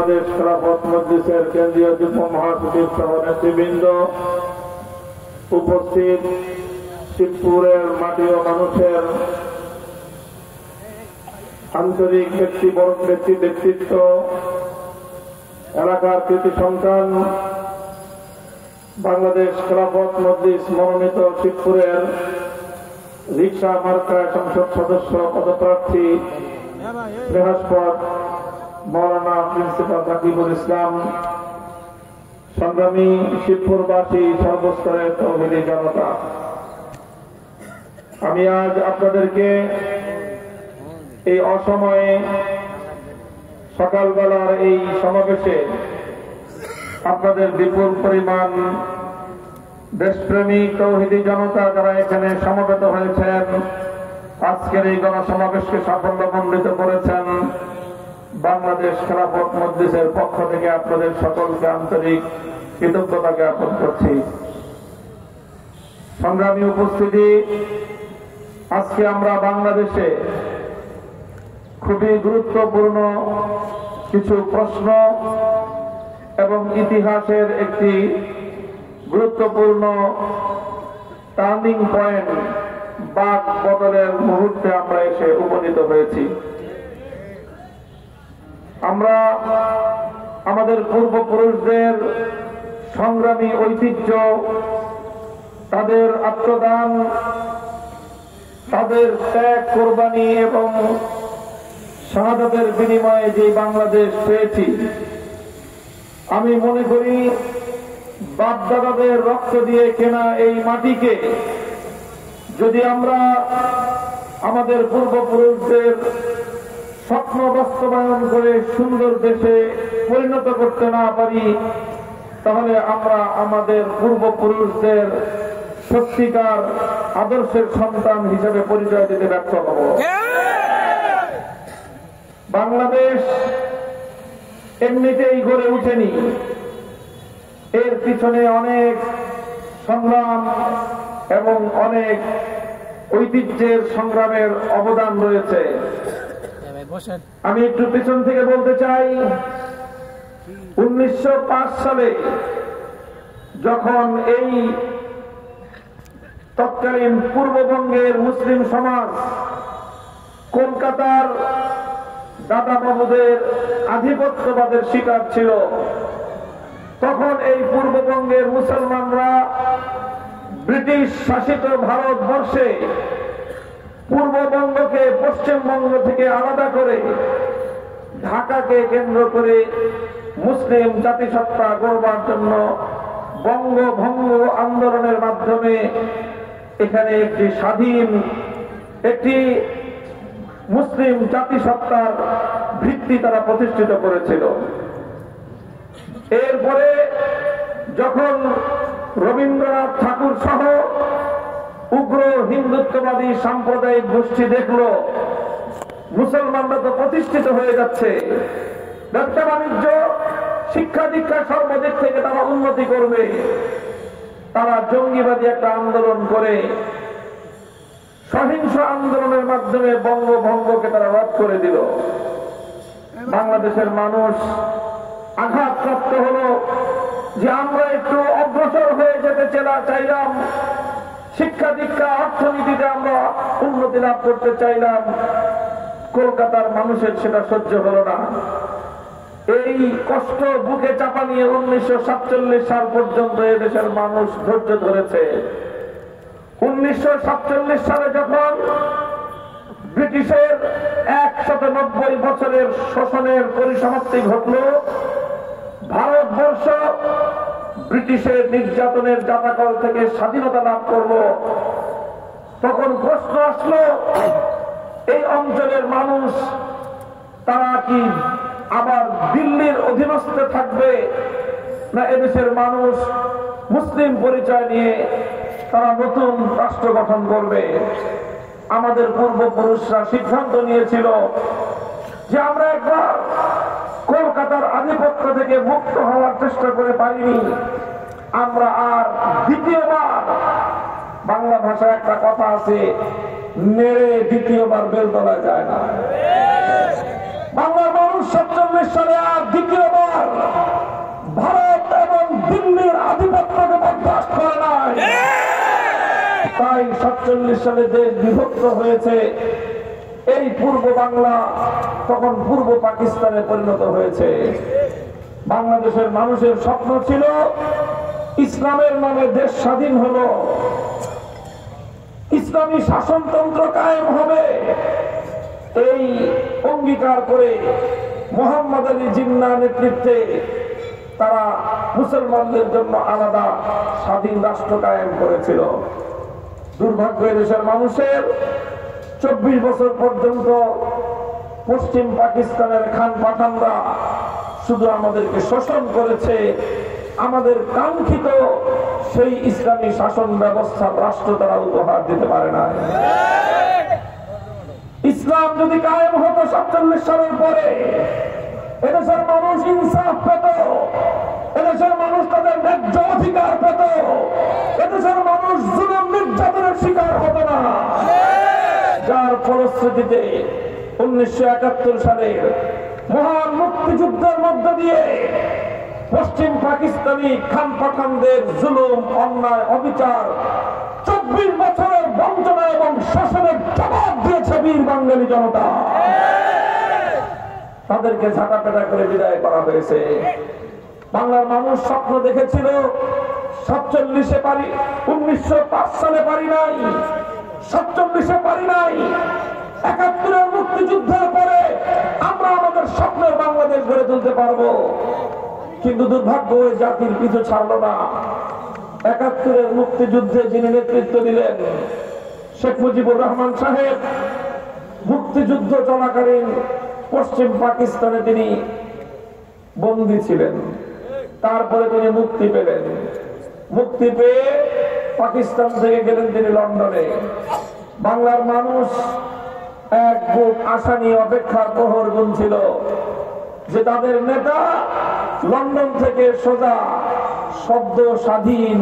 বাংলাদেশ খেলাফত মজলিসের কেন্দ্রীয় যুগ্ম মহাসচিব সহ নেতৃবৃন্দ, উপস্থিত শিবপুরের মাটি ও মানুষের আন্তরিক ব্যক্তিত্ব, এলাকার কৃতি সন্তান, বাংলাদেশ খেলাফত মজলিস মনোনীত শিবপুরের রিকশা মার্কায় সংসদ সদস্য পদপ্রার্থী বৃহস্পত মৌলানা প্রিন্সিপাল রাকিবুল ইসলাম, সংগ্রামী শিবপুরবাসী, সর্বস্তরের তৌহিদি জনতা, আমি আজ আপনাদেরকে এই অসময়ে সকালবেলার এই সমাবেশে আপনাদের বিপুল পরিমাণ দেশপ্রেমিক তৌহিদি জনতা যারা এখানে সমবেত হয়েছেন, আজকের এই গণসমাবেশকে সাফল্যমণ্ডিত করেছেন, বাংলাদেশ খেলাফত মজলিসের পক্ষ থেকে আপনাদের সকলকে আন্তরিক কৃতজ্ঞতা জ্ঞাপন করছি। সংগ্রামী উপস্থিতি, আজকে আমরা বাংলাদেশে খুবই গুরুত্বপূর্ণ কিছু প্রশ্ন এবং ইতিহাসের একটি গুরুত্বপূর্ণ টার্নিং পয়েন্ট বাক বদলের মুহূর্তে আমরা এসে উপনীত হয়েছি। আমরা আমাদের পূর্বপুরুষদের সংগ্রামী ঐতিহ্য, তাদের আত্মদান, তাদের ত্যাগ, কোরবানি এবং শাহাদাতের বিনিময়ে যে বাংলাদেশ পেয়েছি, আমি মনে করি বাপ-দাদাদের রক্ত দিয়ে কেনা এই মাটিকে যদি আমরা আমাদের পূর্বপুরুষদের স্বপ্ন বাস্তবায়ন করে সুন্দর দেশে পরিণত করতে না পারি, তাহলে আমরা আমাদের পূর্বপুরুষদের সত্যিকার আদর্শের সন্তান হিসেবে পরিচয় দিতে ব্যর্থ হব। বাংলাদেশ এমনিতেই গড়ে উঠেনি, এর পিছনে অনেক সংগ্রাম এবং অনেক ঐতিহ্যের সংগ্রামের অবদান রয়েছে। আমি একটু পিছন থেকে বলতে চাই, 1905 সালে যখন এই তৎকালীন পূর্ববঙ্গের মুসলিম সমাজ কলকাতার দাদা বাবুদের আধিপত্যবাদের শিকার ছিল, তখন এই পূর্ববঙ্গের মুসলমানরা ব্রিটিশ শাসিত ভারতবর্ষে পূর্ববঙ্গকে পশ্চিমবঙ্গ থেকে আলাদা করে ঢাকাকে কেন্দ্র করে মুসলিম জাতিসত্তা গড়বার জন্য বঙ্গভঙ্গ আন্দোলনের মাধ্যমে এখানে একটি স্বাধীন একটি মুসলিম জাতিসত্তার ভিত্তি তারা প্রতিষ্ঠিত করেছিল। এরপরে যখন রবীন্দ্রনাথ ঠাকুর সহ উগ্র হিন্দুত্ববাদী সাম্প্রদায়িক গোষ্ঠী দেখলো মুসলমানরা তো প্রতিষ্ঠিত হয়ে যাচ্ছে, ব্যবসা বাণিজ্য, শিক্ষা দীক্ষা সর্বদিক থেকে তারা উন্নতি করবে, তারা জঙ্গিবাদী একটা আন্দোলন করে সহিংস আন্দোলনের মাধ্যমে বঙ্গভঙ্গকে তারা রদ করে দিল। বাংলাদেশের মানুষ আঘাতপ্রাপ্ত হলো যে আমরা একটু অগ্রসর হয়ে যেতে চাইলাম, শিক্ষা দীক্ষা অর্থনীতিতে আমরা উন্নতি লাভ করতে চাইলাম, কলকাতার মানুষের সেটা সহ্য হলো না। এই কষ্ট বুকে চাপা নিয়ে 1947 সাল পর্যন্ত এদেশের মানুষ ধৈর্য ধরেছে। 1947 সালে যখন ব্রিটিশের 190 বছরের শোষণের পরিসমাপ্তি ঘটল, ভারতবর্ষ ব্রিটিশের নির্যাতনের জাতাকল থেকে স্বাধীনতা লাভ করলো, তখন প্রশ্ন আসলো এই অঞ্চলের মানুষ তারা কি আবার দিল্লির অধীনস্থে থাকবে, না এদেশের মানুষ মুসলিম পরিচয় নিয়ে তারা নতুন রাষ্ট্র গঠন করবে। আমাদের পূর্বপুরুষরা সিদ্ধান্ত নিয়েছিল যে আমরা একবার কলকাতার আধিপত্য থেকে মুক্ত হওয়ার চেষ্টা করে পারিনি, আমরা আর দ্বিতীয়বার, বাংলা ভাষায় একটা কথা আছে, নেড়ে দ্বিতীয়বার বেল তোলা যায় না। বাংলার মানুষ 47 সালে আর দ্বিতীয়বার তাই 47 সালে দেশ বিভক্ত হয়েছে। এই পূর্ব বাংলা তখন পূর্ব পাকিস্তানে পরিণত হয়েছে। বাংলাদেশের মানুষের স্বপ্ন ছিল ইসলামের নামে দেশ স্বাধীন হলো, ইসলামী শাসনতন্ত্র কায়েম হবে। এই অঙ্গীকার করে মোহাম্মদ আলী জিন্নাহ নেতৃত্বে তারা মুসলমানদের জন্য আলাদা স্বাধীন রাষ্ট্র কায়েম করেছিল। দুর্ভাগ্য দেশের মানুষের 24 বছর পর্যন্ত পশ্চিম পাকিস্তানের খান পাঠানরা শুধু আমাদেরকে শোষণ করেছে, আমাদের কাঙ্ক্ষিত সেই ইসলামী শাসন ব্যবস্থার রাষ্ট্র তারা উপহার দিতে পারে না। ইসলাম যদি কায়েম হতো 47 সালের পরে, এদেশের মানুষ ইনসাফ পেত, এদেশের মানুষ তাদের ন্যায্য অধিকার পেত, এদেশের মানুষ জুলুম নির্যাতনের শিকার হতো না। যার ফলশ্রুতিতে 1971 সালের মহান মুক্তিযুদ্ধের মধ্য দিয়ে পশ্চিম পাকিস্তানি খান পাঠানদের জুলুম, অন্যায়, অবিচার, 24 বছরের বঞ্চনা এবং শোষণের জবাব দিয়েছে বীর বাঙালি জনতা। তাদেরকে ঝাঁটাপেটা করে বিদায় করা হয়েছে। বাংলার মানুষ স্বপ্ন দেখেছিল 47-এ পারি, 1905 সালে পারি নাই, 47-এ পারি নাই, 71-এর মুক্তিযুদ্ধের পরে আমরা আমাদের স্বপ্নের বাংলাদেশ গড়ে তুলতে পারবো। কিন্তু দুর্ভাগ্য ওই জাতির পিছু ছাড়লো না। 71-এর মুক্তিযুদ্ধে যিনি নেতৃত্ব দিলেন শেখ মুজিবুর রহমান সাহেব, মুক্তিযুদ্ধ চলাকালীন পশ্চিম পাকিস্তানে তিনি বন্দী ছিলেন। তারপরে তিনি মুক্তি পেলেন। মুক্তি পেয়ে পাকিস্তান থেকে গেলেন তিনি লন্ডনে। বাংলার মানুষ এক বুক আশা নিয়ে অপেক্ষার প্রহর গুনছিল যে তাদের নেতা লন্ডন থেকে সোজা শব্দ স্বাধীন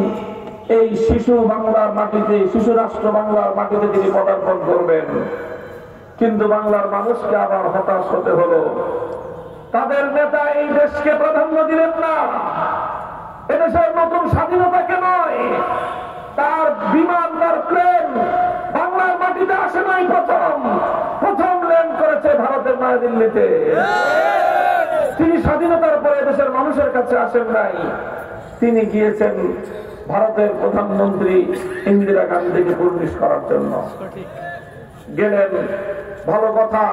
এই শিশু বাংলার মাটিতে, শিশু রাষ্ট্র বাংলার মাটিতে তিনি পদার্পণ করবেন। কিন্তু বাংলার মানুষকে আবার হতাশ হতে হলো। তাদের নেতা এই দেশকে প্রাধান্য দিলেন না, এদেশের নতুন স্বাধীনতাকে নয়। তার বিমান, তার প্লেন বাংলার মাটিতে আসে নাই। প্রথম ল্যান্ড করেছে ভারতের নয়াদিল্লিতে। তিনি স্বাধীনতার পরে দেশের মানুষের কাছে আসেন নাই, তিনি গিয়েছেন ভারতের প্রধানমন্ত্রী ইন্দিরা গান্ধীকে পুরস্কৃত করার জন্য। গেলেন, ভালো কথা।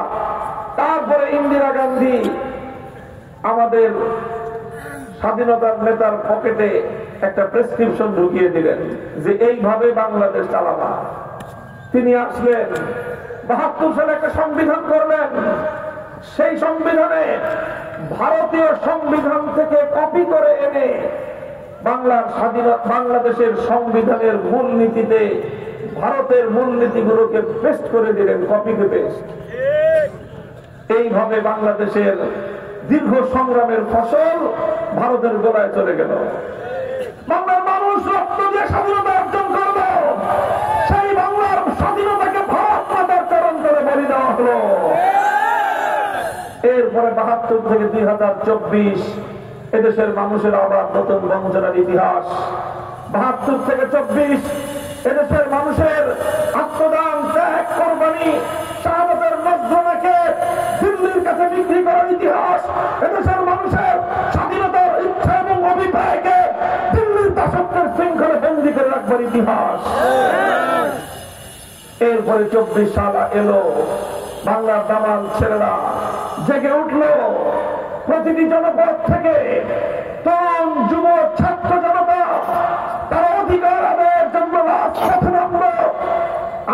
তারপরে ইন্দিরা গান্ধী আমাদের স্বাধীনতার নেতার পকেটে একটা প্রেসক্রিপশন ঢুকিয়ে দিলেন যে এইভাবে বাংলাদেশ চালাবা। তিনি আসলেন, 72 সালে একটা সংবিধান করলেন। সেই সংবিধানে ভারতীয় সংবিধান থেকে কপি করে এনে বাংলার স্বাধীনতা, বাংলাদেশের সংবিধানের মূলনীতিতে ভারতের মূলনীতিগুলোকে পেস্ট করে দিলেন, কপি পেস্ট। এইভাবে বাংলাদেশের দীর্ঘ সংগ্রামের ফসল ভারতের গোলায় চলে গেল। বাংলার মানুষ রক্ত দিয়ে স্বাধীনতা অর্জন করল, সেই বাংলার স্বাধীনতাকে ভারত মাতার চরণ করে বলি দেওয়া হলো। এরপরে 72 থেকে 2024 এদেশের মানুষের আবার নতুন বঞ্চনার ইতিহাস। 72 থেকে 24 এদেশের মানুষের আত্মদান, ত্যাগ, কোরবানি, শাহাদাতের নজরানাকে দিল্লির কাছে বিক্রি করার ইতিহাস। এদেশের মানুষের স্বাধীনতার ইচ্ছা এবং অভিপ্রায়কে দিল্লির দাসত্বের শৃঙ্খলে বন্দী করে রাখবার ইতিহাস। এরপরে 24 সাল এলো, বাংলার দামাল ছেলেরা জেগে উঠল। প্রতিটি জনপদ থেকে তরুণ, যুব, ছাত্র জনতা তারা অধিকার আদায়ের জন্য রাজপথে নামল।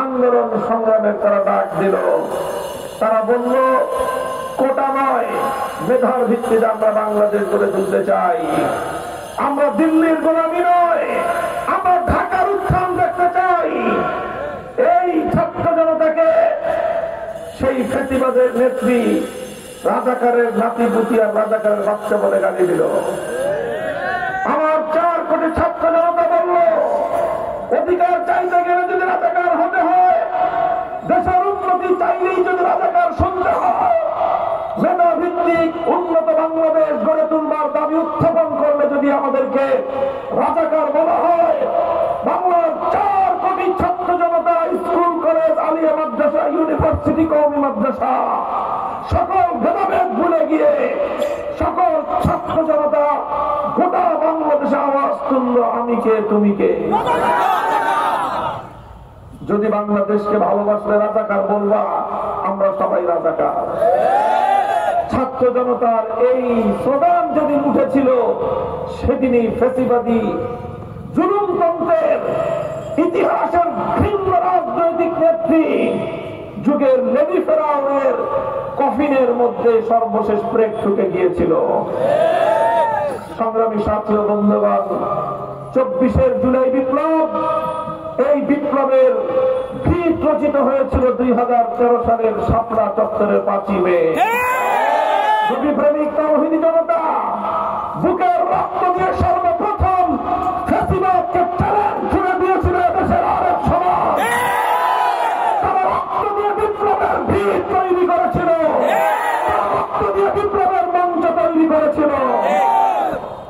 আন্দোলন সংগ্রামের তারা ডাক দিল। তারা বলল, কোটা নয়, মেধার ভিত্তিতে আমরা বাংলাদেশ গড়ে তুলতে চাই। আমরা দিল্লির গোলামি নয়, আমরা ঢাকার উত্থান দেখতে চাই। এই ছাত্র জনতাকে সেই ফ্যাসিবাদের নেত্রী রাজাকারের নাতি পুতি আর রাজাকারের বাচ্চা বলে গালি দিল। আমার 4 কোটি ছাত্র জনতা বলল, অধিকার চাইতে গেলে যদি রাজাকার হতে হয়, দেশের উন্নতি চাইলেই যদি রাজাকার শুনতে হয়, মেধা ভিত্তিক উন্নত বাংলাদেশ গড়ে তুলবার দাবি উত্থাপন করলে যদি আমাদেরকে রাজাকার বলা হয়, বাংলার 4 কোটি আমি ছাত্র জনতা, স্কুল কলেজ আলিয়া মাদ্রাসা ইউনিভার্সিটি কওমি মাদ্রাসা সকল ভেদাভেদ ভুলে গিয়ে সকল ছাত্র জনতা গোটা বাংলাদেশে আওয়াজ তুলল, আমি কে তুমি কে। যদি বাংলাদেশকে ভালোবাসলে রাজাকার বলবা, আমরা সবাই রাজাকার। ছাত্র জনতার এই স্লোগান যেদিন উঠেছিল, সেদিনই ফ্যাসিবাদী জুলুমতন্ত্রের ইতিহাসের ভিন্ন রাজনৈতিক নেত্রী যুগের লেডি ফেরাউনের কফিনের মধ্যে সর্বশেষ ব্রেক ঢুকে গিয়েছিল। সংগ্রামী সাথী ও বন্ধুগণ, 24 জুলাই বিপ্লব, এই বিপ্লবের ভিত রচিত হয়েছিল 2013 সালের শাপলা চত্বরের 5 মে। নবী প্রেমিক তাওহীদি জনতা বুকের রক্ত দিয়ে সর্বপ্রথম ফ্যাসিবাদকে চ্যালেঞ্জ ছুড়ে দিয়েছিল দেশের আরেক সমাজ। তারা রক্ত দিয়ে বিপ্লবের ভিত তৈরি করেছিল, তারা রক্ত দিয়ে বিপ্লবের মঞ্চ তৈরি করেছিল।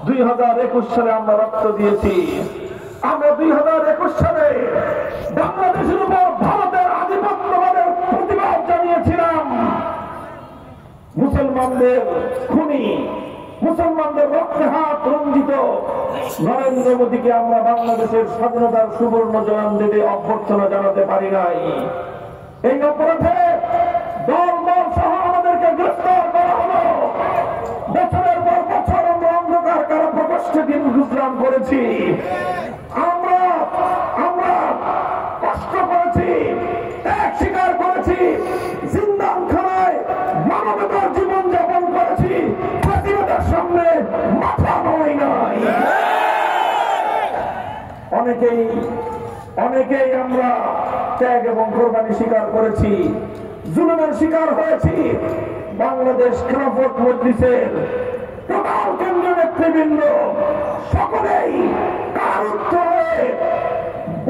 2021 সালে আমরা রক্ত দিয়েছি। আমরা 2021 সালে বাংলাদেশের উপর ভারতের আধিপত্যবাদের প্রতিবাদ জানিয়েছিলাম। মুসলমানদের খুনি, মুসলমানদের রক্তে হাত রঞ্জিত নরেন্দ্র মোদীকে আমরা বাংলাদেশের স্বাধীনতার সুবর্ণ জয়ন্তীতে অভ্যর্থনা জানাতে পারি নাই। এই অপরাধে দল দল সহ আমাদেরকে গ্রেফতার করা হলো। বছরের পর বছর আমরা অন্ধকার কারা প্রকোষ্ঠে দিন গুজরান করেছি। আমরা কষ্ট করেছি, ত্যাগ স্বীকার করেছি, জিন্দাখানায় মানবতার জীবন যাপন করেছি, প্রতিবাদের সামনে মাথা নয় নাই। অনেকেই আমরা ত্যাগ এবং কোরবানি স্বীকার করেছি, জুলুমের শিকার হয়েছি। বাংলাদেশ খেলাফত মজলিসের প্রধান কেন্দ্রীয় নেতৃবৃন্দ সকলেই কারারুদ্ধ হয়ে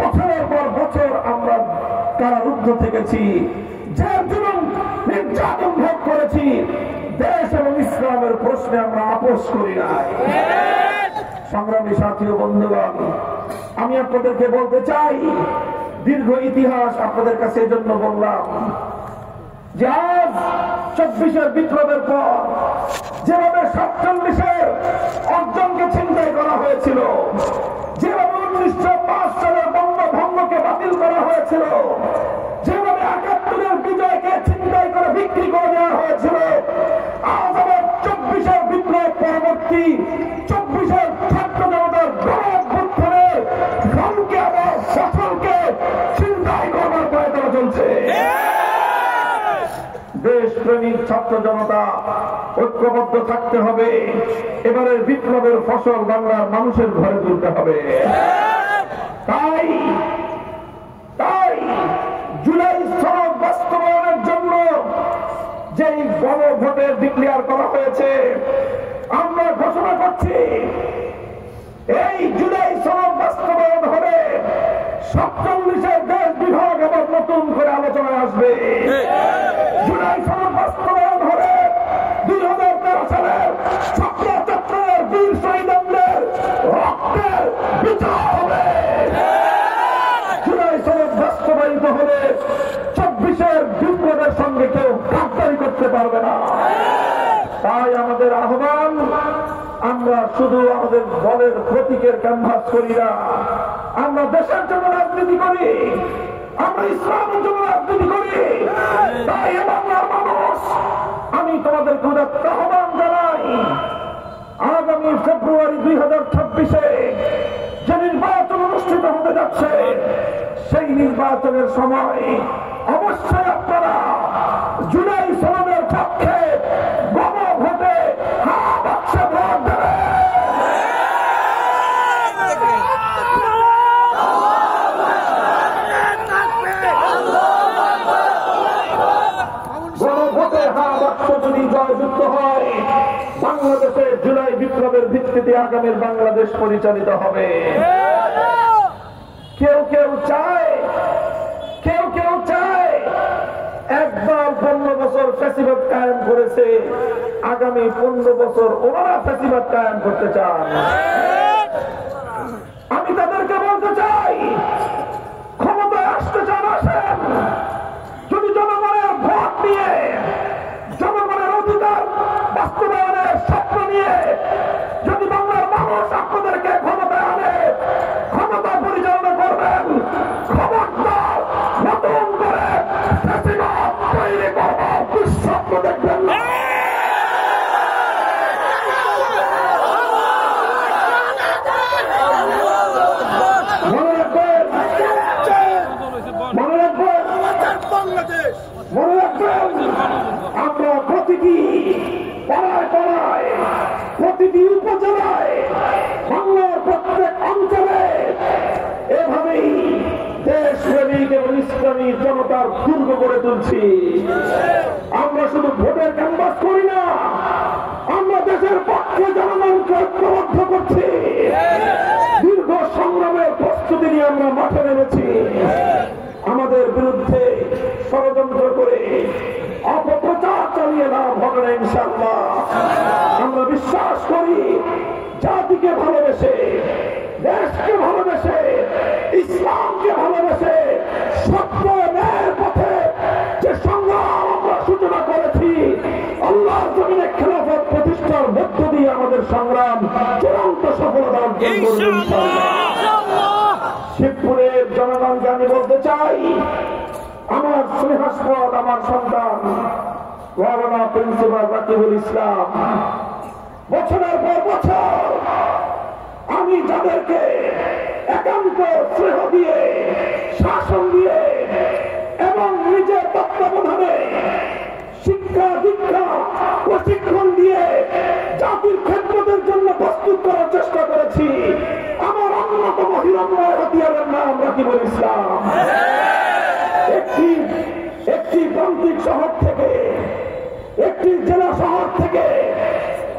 বছরের পর বছর আমরা কারারুদ্ধ থেকেছি, যে জুলুম নির্যাতন ভোগ করেছি। দেশ এবং ইসলামের প্রশ্নে আমরা আপোষ করি নাই। সংগ্রামী সাথী ও বন্ধুগণ, আমি আপনাদেরকে বলতে চাই, দীর্ঘ ইতিহাস আপনাদের কাছে এই জন্য বললাম যে আজ 24 বিপ্লবের পর যেভাবে 47 অর্জনকে ছিনতাই করা হয়েছিল, যেভাবে 1905 সালের বঙ্গভঙ্গকে বাতিল করা হয়েছিল, যেভাবে 71 বিজয়কে ছিনতাই করে বিক্রি করে দেওয়া হয়েছিল, আজ আবার 24 বিপ্লব পরবর্তী 24 ছাত্র জনতার গণঅভ্যুত্থানে ধনকে আবার ফসলকে ছিনতাই করবার প্রয়ত্ন চলছে। দেশপ্রেমিক ছাত্র জনতা ঐক্যবদ্ধ থাকতে হবে। এবারের বিপ্লবের ফসল বাংলার মানুষের ঘরে তুলতে হবে। তাই জুলাই সনদ বাস্তবায়নের জন্য যেই গণভোটের ডিক্লেয়ার করা হয়েছে, আমরা ঘোষণা করছি এই জুলাই সনদ বাস্তবায়ন হবে। 47 দেশ বিভাগ আবার নতুন করে আলোচনায় আসবে। জুলাই সনদ বাস্তবায়ন হবে 2013 সালের ছাত্র চত্বরের বীর শহীদদের রক্তের বিচার হবে। জুলাই সনদ বাস্তবায়িত হলে 24 বিপ্লবের সঙ্গে কেউ গাদ্দারি করতে পারবে না। তাই আমাদের আহ্বান, আমরা শুধু আমাদের দলের প্রতীকের ক্যানভাস করি না, আমরা দেশের জন্য রাজনীতি করি, আমরা ইসলামের জন্য রাজনীতি করি। তাই বাংলার মানুষ, আমি তোমাদের উদাত্ত আহ্বান জানাই, আগামী ফেব্রুয়ারি 2026-এ যে নির্বাচন অনুষ্ঠিত হতে যাচ্ছে, সেই নির্বাচনের সময় অবশ্যই আপনারা জুলাই সনদের পক্ষে গণভোটে বাক্সে ভোট দেবেন। গণভোটে বাক্স যদি জয়যুক্ত হয়, বাংলাদেশের জুলাই বিপ্লবের ভিত্তিতে আগামীর বাংলাদেশ পরিচালিত হবে। কেউ কেউ চায় একদল 15 বছর ফ্যাসিবাদ কায়েম করেছে, আগামী 15 বছর ওনারা ফ্যাসিবাদ কায়েম করতে চান। আমি তাদেরকে বলতে চাই, ক্ষমতা প্রতিটি উপজেলায়, বাংলার প্রত্যেক অঞ্চলে এভাবেই দেশপ্রেমিক এবং ইসলামী জনতার দুর্গ গড়ে তুলছি। আমরা শুধু ভোটের ক্যানভাস করি না, আমরা দেশের পক্ষে জনগণকে ঐক্যবদ্ধ করছি। দীর্ঘ সংগ্রামের প্রস্তুতি নিয়ে আমরা মাঠে নেমেছি। আমাদের বিরুদ্ধে ষড়যন্ত্র করে অপপ্রচার চালিয়ে লাভ হবে না ইনশাআল্লাহ। আমরা বিশ্বাস করি জাতিকে ভালোবেসে, দেশকে ভালোবেসে, ইসলামকে ভালোবেসে সত্য ন্যায়ের পথে যে সংগ্রাম আমরা সূচনা করেছি, আল্লাহর জমিনে খেলাফত প্রতিষ্ঠার মধ্য দিয়ে আমাদের সংগ্রাম চূড়ান্ত সফলতা অর্জন করবে ইনশাআল্লাহ। শিবপুরের জনগণকে আমি বলতে চাই, আমার স্নেহাস্পদ আমার সন্তান মাওলানা প্রিন্সিপাল রাকিবুল ইসলাম বছরের পর বছর আমি যাদেরকে একান্ত স্নেহ দিয়ে, শাসন দিয়ে এবং নিজের তত্ত্বাবধানে শিক্ষা দীক্ষা প্রশিক্ষণ দিয়ে জাতির খেদমতের জন্য প্রস্তুত করার চেষ্টা করেছি, আমার অন্যতম হিরণ্ময় হাতিয়ারের নাম রাকিবুল ইসলাম। একটি প্রান্তিক শহর থেকে, একটি জেলা শহর থেকে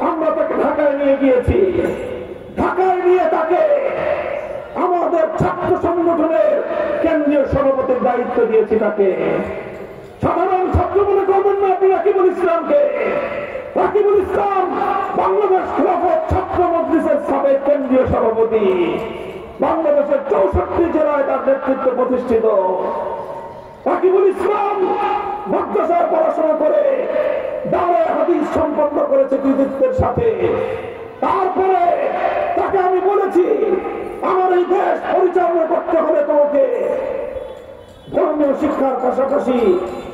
আমরা তাকে ঢাকায় নিয়ে গিয়েছি। ঢাকায় নিয়ে তাকে আমাদের ছাত্র সংগঠনের কেন্দ্রীয় সভাপতির দায়িত্ব দিয়েছি। তাকে সাধারণ ছাত্র মনে করবেন না আপনি রাকিবুল ইসলামকে। রাকিবুল ইসলাম বাংলাদেশ খেলাফত ছাত্র মজলিসের সাবেক কেন্দ্রীয় সভাপতি, বাংলাদেশের 64 জেলায় তার নেতৃত্ব প্রতিষ্ঠিত। রাকিবুল ইসলাম মাদ্রাসায় পড়াশোনা করে দাওরায়ে হাদিস সম্পন্ন করেছে কৃতিত্বের সাথে। তারপরে তাকে আমি বলেছি, আমার এই দেশ পরিচালনা করতে হলে তোমাকে ধর্মীয় শিক্ষার পাশাপাশি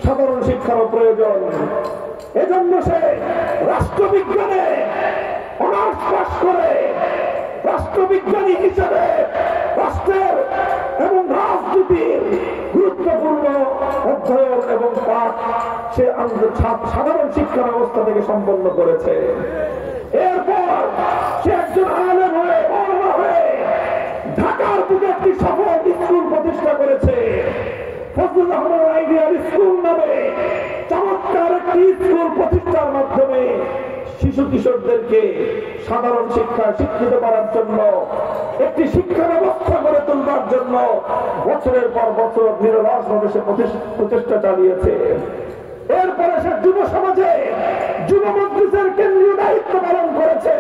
সাধারণ শিক্ষারও প্রয়োজন। এজন্য সে রাষ্ট্রবিজ্ঞানে অনার্স পাস করে রাষ্ট্রবিজ্ঞানী হিসেবে রাষ্ট্রের এবং রাজনীতির গুরুত্বপূর্ণ অধ্যয়ন এবং পাঠ সে সাধারণ শিক্ষা ব্যবস্থা থেকে সম্পন্ন করেছে। এরপর সে একজন আলেম হয়ে বড় হয়ে ঢাকার বুকে একটি সফল স্কুল প্রতিষ্ঠা করেছে। ফজলুর রহমান আইডিয়াল স্কুল নামে চমৎকার একটি স্কুল প্রতিষ্ঠার মাধ্যমে শিশু কিশোরদেরকে সাধারণ শিক্ষায় শিক্ষিত করার জন্য, একটি শিক্ষা ব্যবস্থা গড়ে তুলবার জন্য বছরের পর বছর নিরলসভাবে সে প্রচেষ্টা চালিয়েছে। এরপরে সে যুব সমাজে যুব মজলিসের কেন্দ্রীয় দায়িত্ব পালন করেছে।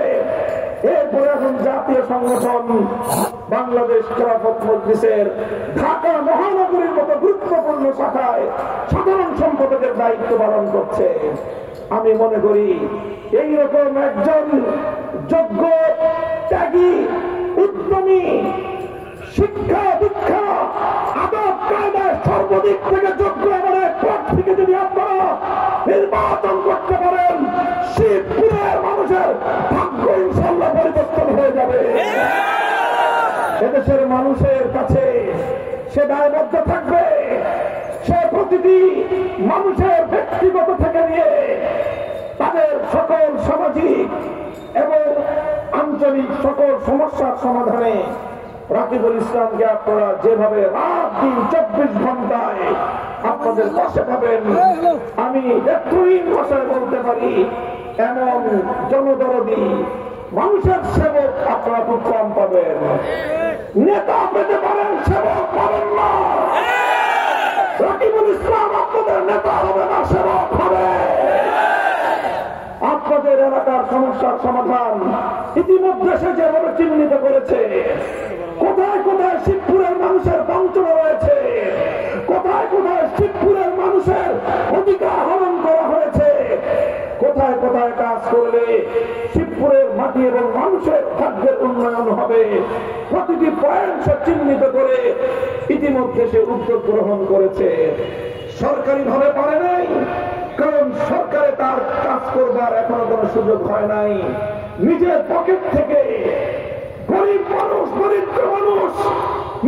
এরপরে এখন জাতীয় সংগঠন বাংলাদেশ খেলাফত মজলিসের ঢাকা মহানগরীর মতো গুরুত্বপূর্ণ শাখায় সাধারণ সম্পাদকের দায়িত্ব পালন করছে। আমি মনে করি এইরকম একজন যোগ্য, ত্যাগী, উদ্যমী, শিক্ষা দীক্ষা আদব কায়দায় সর্বদিক থেকে যোগ্য আমাদের প্রার্থীকে যদি আপনারা নির্বাচন করতে পারেন, শিবপুরের মানুষের ভাগ্য ইনশাআল্লাহ পরিবর্তন হয়ে যাবে। এদেশের মানুষের কাছে সে দায়বদ্ধ থাকবে। সে প্রতিটি মানুষের ব্যক্তিগত থেকে নিয়ে তাদের সকল সামাজিক এবং আঞ্চলিক সকল সমস্যার সমাধানে রাকিবুল ইসলামকে আপনারা যেভাবে রাত দিন 24 ঘন্টায় আপনাদের পাশে পাবেন, আমি নেত্রহীন ভাষায় বলতে পারি এমন জনদরদী মানুষের সেবক আপনারা খুব কম পাবেন। নেতা পেতে পারেন, সেবক পাবেন না। রাকিবুল ইসলাম আপনাদের নেতা হবে না, সেবক হবে। আপনাদের এলাকার সমস্যার সমাধান ইতিমধ্যে সে যেভাবে চিহ্নিত করেছে, কোথায় কোথায় শিবপুরের মানুষের বঞ্চনা রয়েছে, কোথায় কোথায় শিবপুরের মানুষের অধিকার হরণ করা হয়েছে, কোথায় কোথায় কাজ করলে শিবপুরের মাটি এবং মানুষের ভাগ্যের উন্নয়ন হবে, প্রতিটি পয়েন্ট সে চিহ্নিত করে ইতিমধ্যে সে উদ্যোগ গ্রহণ করেছে। সরকারি ভাবে পারে নাই, কারণ সরকারে তার কাজ করবার এখনো কোনো সুযোগ হয় নাই। নিজের পকেট থেকে গরিব মানুষ, দরিদ্র মানুষ,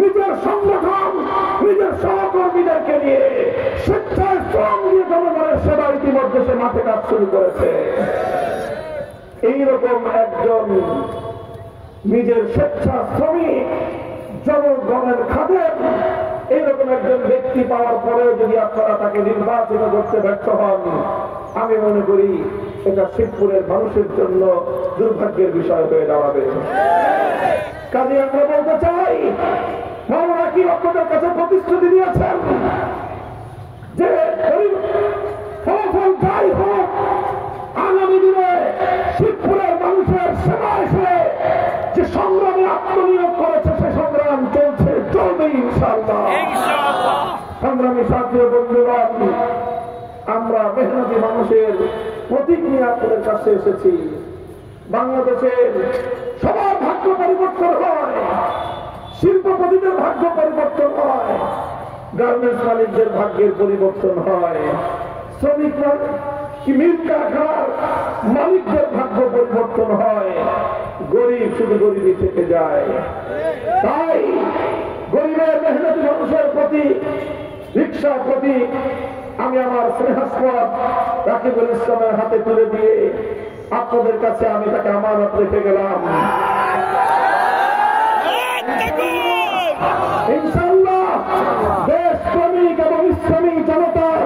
নিজের সংগঠন, নিজের সহকর্মীদেরকে নিয়ে স্বেচ্ছায় শ্রম দিয়ে জনগণের সেবা ইতিমধ্যে সে মাঠে কাজ শুরু করেছে। এইরকম একজন নিজের স্বেচ্ছা শ্রমিক জনগণের খাদেম এইরকম একজন ব্যক্তি পাওয়ার পরেও যদি আপনারা তাকে নির্বাচিত করতে ব্যর্থ হন, আমি মনে করি এটা শিবপুরের মানুষের জন্য দুর্ভাগ্যের বিষয় হয়ে দাঁড়াবে। কাজে আমরা বলতে চাই, মাওলানা কি আপনাদের কাছে প্রতিশ্রুতি দিয়েছেন যে ফলাফল যাই হোক আগামী দিনে শিবপুরের মানুষের সেবায় সে যে সংগ্রামে আত্মনিয়োগ করেছে সে সংগ্রাম চলছে, চলবে ইনশাআল্লাহ। সংগ্রামী সাথী বন্ধুগণ, আমরা মেহনতি মানুষের প্রতীক নিয়ে আপনাদের কাছে এসেছি। বাংলাদেশের সবার ভাগ্য পরিবর্তন হয়, শিল্পপতিদের ভাগ্য পরিবর্তন হয়, গার্মেন্টস মালিকদের ভাগ্যের পরিবর্তন হয়, শ্রমিক মিল কারখানার মালিকদের ভাগ্য পরিবর্তন হয়, গরিব শুধু গরিবই থেকে যায়। তাই গরিবের মেহনতি মানুষের প্রতি, রিক্সার প্রতি আমি আমার স্নেহাস্পদ রাকিবুল ইসলামের হাতে তুলে দিয়ে আপনাদের কাছে আমি তাকে আমানত রেখে গেলাম। ইনশাআল্লাহ দেশ শ্রমিক এবং ইসলামী জনতার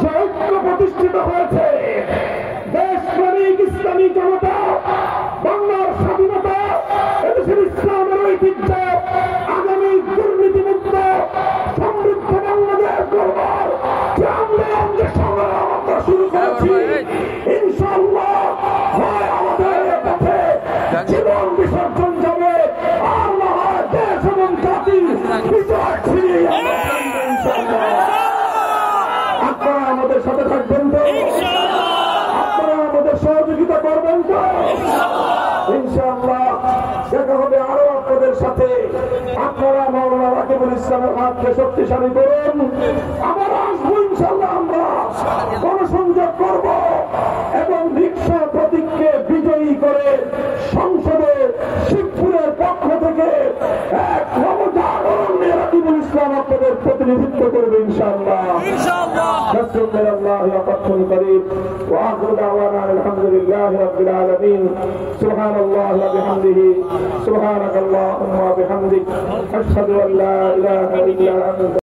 যে ঐক্য প্রতিষ্ঠিত হয়েছে, দেশ শ্রমিক ইসলামী জনতা, বাংলার স্বাধীনতা, এদেশের ইসলামের ঐতিহ্য, আগামী দুর্নীতিমুক্ত সমৃদ্ধ বাংলাদেশ গড়বার যে আন্দোলন, যে সংগ্রাম আমরা শুরু করেছি, ইনশাআল্লাহ হয় আমাদের পথে জীবন বিসর্জন যাবে, আর না হয় দেশ এবং জাতির বিজয় ছিনিয়ে আপনারা আমাদের সাথে থাকবেন তো? আপনারা আমাদের সহযোগিতা করবেন তো? ইনশাআল্লাহ দেখা হবে আরো আপনাদের সাথে। আপনারা মাওলানা রাকিবুল ইসলামের হাতকে শক্তিশালী করুন, আবার আসবো ইনশাআল্লাহ। আমরা গণসংযোগ করব এবং রিক্সা প্রতীককে বিজয়ী করে সংসদে শিবপুরের পক্ষ থেকে এক নবজাগরণ নিয়ে রাকিবুল ইসলাম আপনাদের প্রতিনিধিত্ব করবে ইনশাআল্লাহ। وآخر دعوانا الحمد لله رب العالمين. سبحان الله وبحمده سبحانك اللهم وبحمدك أشهد أن لا إله إلا أنت